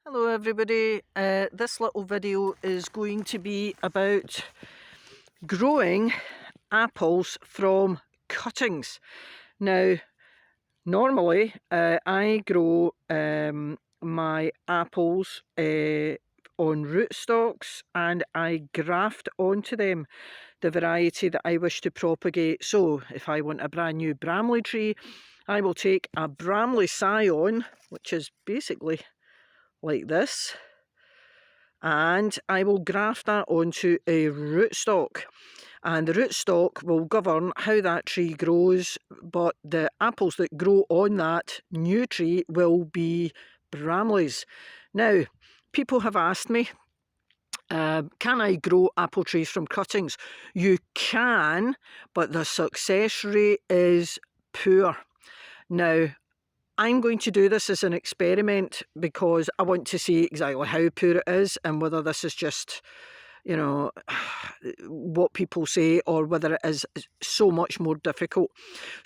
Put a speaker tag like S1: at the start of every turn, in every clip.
S1: Hello everybody, this little video is going to be about growing apples from cuttings. Now normally I grow my apples on rootstocks and I graft onto them the variety that I wish to propagate. So if I want a brand new Bramley tree, I will take a Bramley scion, which is basically like this, and I will graft that onto a rootstock, and the rootstock will govern how that tree grows, but the apples that grow on that new tree will be Bramleys. Now, people have asked me, can I grow apple trees from cuttings? You can, but the success rate is poor. Now, I'm going to do this as an experiment because I want to see exactly how poor it is and whether this is just, you know, what people say or whether it is so much more difficult.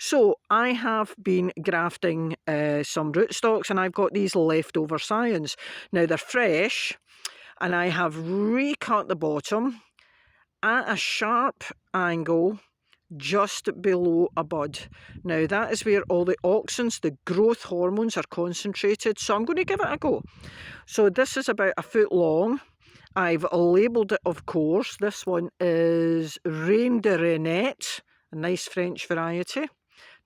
S1: So I have been grafting some rootstocks and I've got these leftover scions. Now they're fresh and I have recut the bottom at a sharp angle just below a bud. Now that is where all the auxins, the growth hormones, are concentrated, so I'm going to give it a go. So this is about 1 foot long. I've labelled it, of course. This one is Reine de Renette, a nice French variety,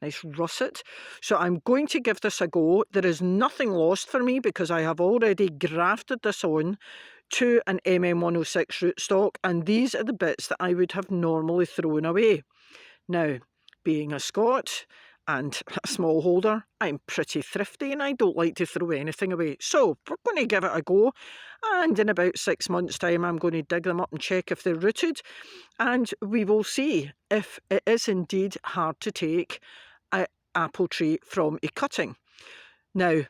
S1: nice russet. So I'm going to give this a go. There is nothing lost for me because I have already grafted this on to an MM106 rootstock, and these are the bits that I would have normally thrown away. Now, being a Scot and a smallholder, I'm pretty thrifty and I don't like to throw anything away. So we're going to give it a go, and in about 6 months' time I'm going to dig them up and check if they're rooted, and we will see if it is indeed hard to take an apple tree from a cutting. Now,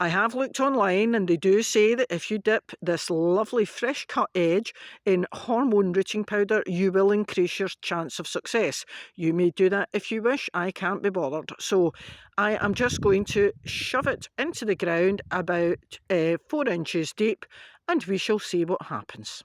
S1: I have looked online and they do say that if you dip this lovely fresh cut edge in hormone rooting powder, you will increase your chance of success. You may do that if you wish. I can't be bothered. So I am just going to shove it into the ground about 4 inches deep, and we shall see what happens.